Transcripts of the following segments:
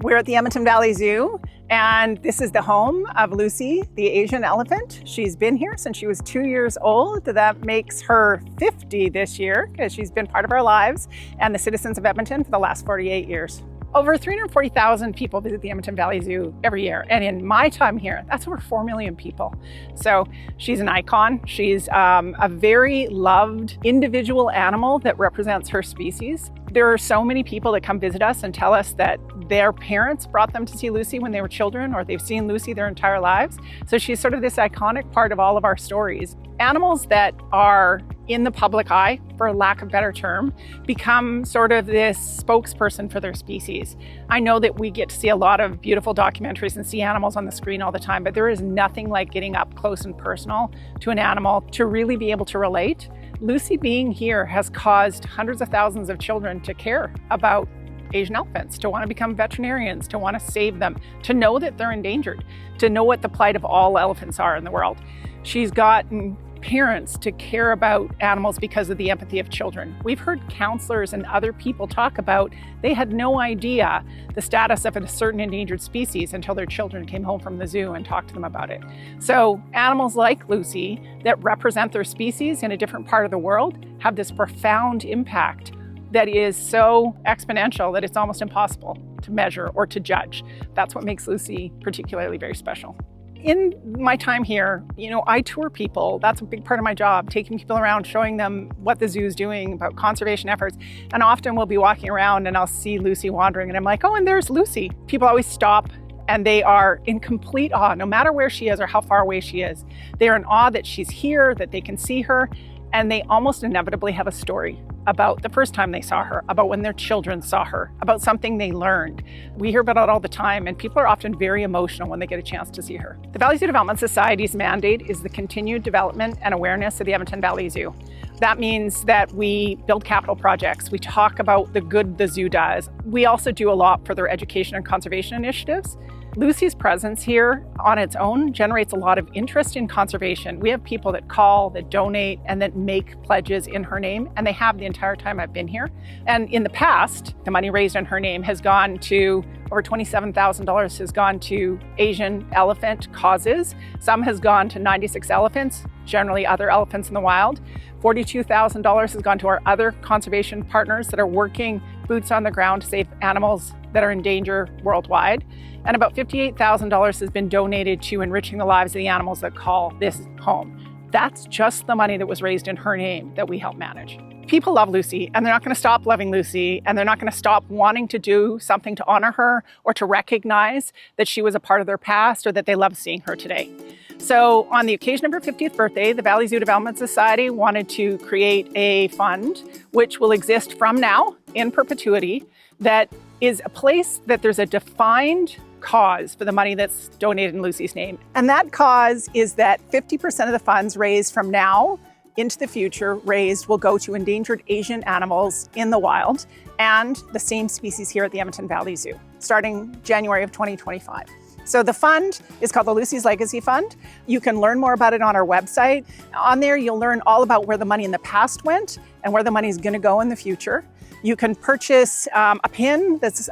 We're at the Edmonton Valley Zoo, and this is the home of Lucy, the Asian elephant. She's been here since she was 2 years old. That makes her 50 this year because she's been part of our lives and the citizens of Edmonton for the last 48 years. Over 340,000 people visit the Edmonton Valley Zoo every year. And in my time here, that's over 4 million people. So she's an icon. She's a very loved individual animal that represents her species. There are so many people that come visit us and tell us that their parents brought them to see Lucy when they were children, or they've seen Lucy their entire lives. So she's sort of this iconic part of all of our stories. Animals that are in the public eye, for lack of a better term, become sort of this spokesperson for their species. I know that we get to see a lot of beautiful documentaries and see animals on the screen all the time, but there is nothing like getting up close and personal to an animal to really be able to relate. Lucy being here has caused hundreds of thousands of children to care about Asian elephants, to want to become veterinarians, to want to save them, to know that they're endangered, to know what the plight of all elephants are in the world. She's gotten parents to care about animals because of the empathy of children. We've heard counselors and other people talk about they had no idea the status of a certain endangered species until their children came home from the zoo and talked to them about it. So animals like Lucy that represent their species in a different part of the world have this profound impact that is so exponential that it's almost impossible to measure or to judge. That's what makes Lucy particularly very special. In my time here, I tour people. That's a big part of my job, taking people around, showing them what the zoo is doing about conservation efforts. And often we'll be walking around and I'll see Lucy wandering and I'm like, oh, and there's Lucy. People always stop and they are in complete awe, no matter where she is or how far away she is. They are in awe that she's here, that they can see her, and they almost inevitably have a story about the first time they saw her, about when their children saw her, about something they learned. We hear about it all the time, and people are often very emotional when they get a chance to see her. The Valley Zoo Development Society's mandate is the continued development and awareness of the Edmonton Valley Zoo. That means that we build capital projects. We talk about the good the zoo does. We also do a lot for their education and conservation initiatives. Lucy's presence here on its own generates a lot of interest in conservation. We have people that call, that donate, and that make pledges in her name, and they have the entire time I've been here. And in the past, the money raised in her name has gone to, over $27,000 has gone to Asian elephant causes. Some has gone to 96 elephants, generally other elephants in the wild. $42,000 has gone to our other conservation partners that are working boots on the ground to save animals that are in danger worldwide. And about $58,000 has been donated to enriching the lives of the animals that call this home. That's just the money that was raised in her name that we help manage. People love Lucy, and they're not going to stop loving Lucy, and they're not going to stop wanting to do something to honor her or to recognize that she was a part of their past or that they love seeing her today. So on the occasion of her 50th birthday, the Valley Zoo Development Society wanted to create a fund which will exist from now in perpetuity, that is a place that there's a defined cause for the money that's donated in Lucy's name. And that cause is that 50% of the funds raised from now into the future will go to endangered Asian animals in the wild and the same species here at the Edmonton Valley Zoo, starting January of 2025. So the fund is called the Lucy's Legacy Fund. You can learn more about it on our website. On there, you'll learn all about where the money in the past went and where the money is going to go in the future. You can purchase a pin that's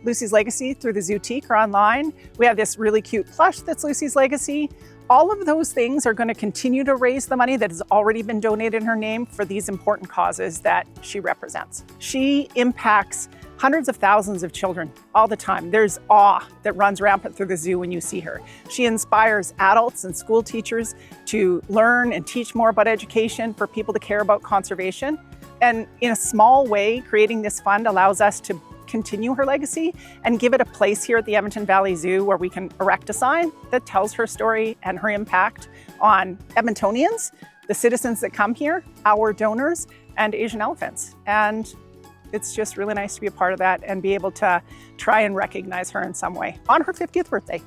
Lucy's Legacy through the Zootique or online. We have this really cute plush that's Lucy's Legacy. All of those things are going to continue to raise the money that has already been donated in her name for these important causes that she represents. She impacts hundreds of thousands of children all the time. There's awe that runs rampant through the zoo when you see her. She inspires adults and school teachers to learn and teach more about education, for people to care about conservation. And in a small way, creating this fund allows us to continue her legacy and give it a place here at the Edmonton Valley Zoo where we can erect a sign that tells her story and her impact on Edmontonians, the citizens that come here, our donors, and Asian elephants. And it's just really nice to be a part of that and be able to try and recognize her in some way on her 50th birthday.